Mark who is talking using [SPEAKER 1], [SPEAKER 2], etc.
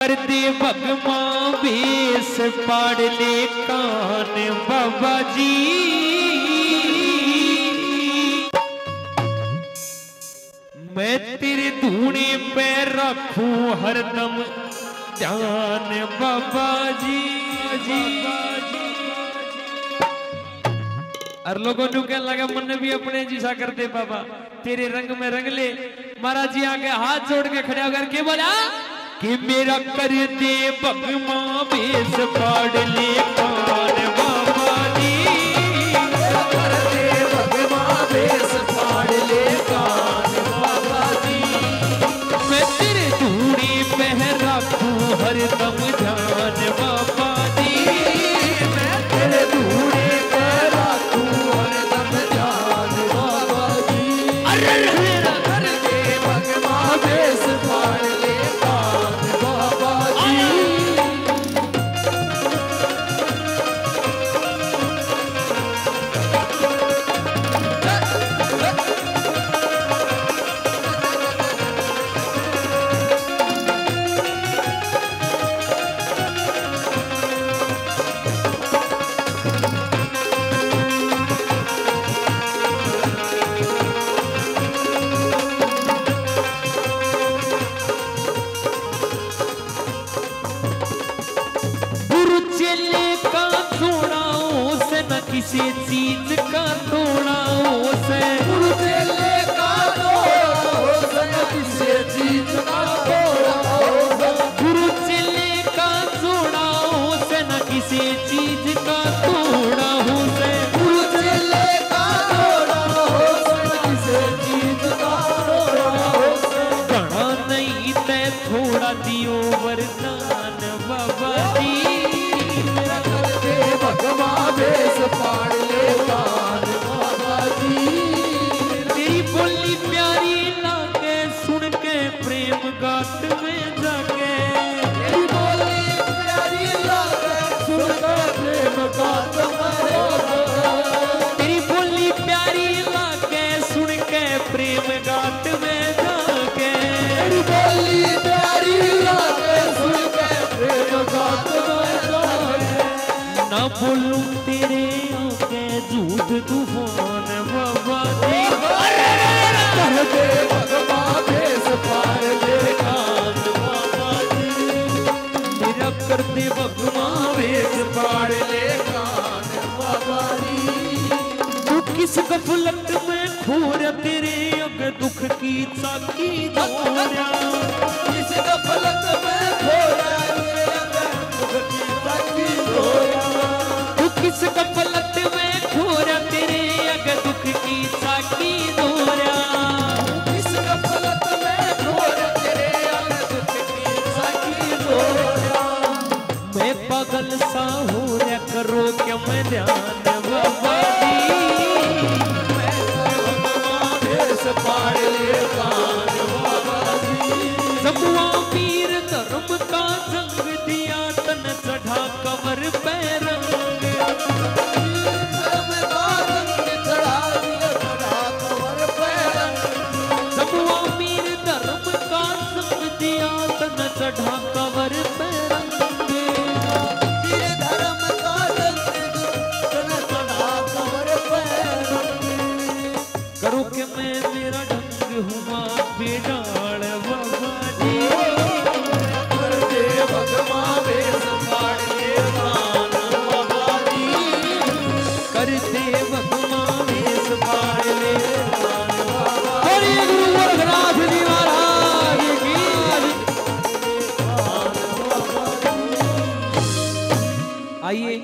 [SPEAKER 1] कर दे भगवा बेस पाड़ ले कान बाबा जी। मैं तेरे धूने पे रखूं हरदम ध्यान बाबा जी। और लोगों को क्या लगा मन भी अपने जैसा करते बाबा तेरे रंग में रंग ले। महाराज जी आगे हाथ जोड़ के खड़े होकर के बोला कि मेरा कर दे भगवा बेस पाड़ ले कान बाबा जी।
[SPEAKER 2] कर दे भगवा बेस पाड़ ले कान बाबा जी।
[SPEAKER 1] मैं तेरे धूड़ी पे रखूं हरदम ध्यान बाबा जी।
[SPEAKER 2] मैं तेरे धूड़े पे रखूं हरदम ध्यान बाबा जी।
[SPEAKER 1] अरे
[SPEAKER 2] कर दे भगवा बेस पाड़ ले कान बाबा जी।
[SPEAKER 1] किसी चीज का थोड़ा से
[SPEAKER 2] गुरु चेले का थोड़ा किसी चीज का थोड़ा
[SPEAKER 1] गुरु चेले का जोड़ा से न किसी चीज का थोड़ा हो से।
[SPEAKER 2] गुरु चेले का थोड़ा किसी चीज का थोड़ा
[SPEAKER 1] घना नहीं ते थोड़ा दियो वरदान बाबा जी।
[SPEAKER 2] भगवा बेस पाड़ ले कान बाबा जी।
[SPEAKER 1] तेरी बोली प्यारी लागे सुन के प्रेम गात में जाके।
[SPEAKER 2] तेरी बोली प्यारी लागे सुन के प्रेम गात में जाके।
[SPEAKER 1] तेरी बोली प्यारी लागे सुन के प्रेम गात में जाके।
[SPEAKER 2] तेरी बोली प्यारी लागे सुन के प्रेम गात में जाके।
[SPEAKER 1] ना बोलूं तेरे आगे झूठ तूफान बाबा जी।
[SPEAKER 2] कर दे भगवा बेस पाड़ ले कान बाबा जी।
[SPEAKER 1] मेरा कर दे भगवा
[SPEAKER 2] बेस पाड़ ले कान बाबा जी।
[SPEAKER 1] तू किस गफलत में खोर तेरे अग दुख की चाकी दोरा।
[SPEAKER 2] किस गफलत में खोया तेरे अग दुख की चाकी दोरा।
[SPEAKER 1] तू किस गफलत में खोर तेरे अग दुख की चाकी दोरा।
[SPEAKER 2] किस गफलत में खोया तेरे अग दुख की चाकी दोरा।
[SPEAKER 1] मैं पागल सा हो रहा करो क्या मैं ध्यान बाबा जी।
[SPEAKER 2] बेस पाड़ ले कान बाबा जी।
[SPEAKER 1] जमुआ वीर धर्म का जंग दिया तन चढ़ा कमर पे रंग।
[SPEAKER 2] धर्म का रंग चढ़ा दिया चढ़ा कमर पे रंग।
[SPEAKER 1] जमुआ वीर धर्म का जंग दिया तन चढ़ा कमर पे रंग।
[SPEAKER 2] धर्म का रंग चढ़ा कमर पे रंग।
[SPEAKER 1] करो कि मैं मेरा ढंग हुआ बेडाल बाबा जी।
[SPEAKER 2] कर दे भगवा बेस पाड़ ले कान बाबा जी।
[SPEAKER 1] कर दे भगवा बेस पाड़ ले कान
[SPEAKER 2] बाबा
[SPEAKER 1] बोलिए गुरु गोरखनाथ जी महाराज की। आइए।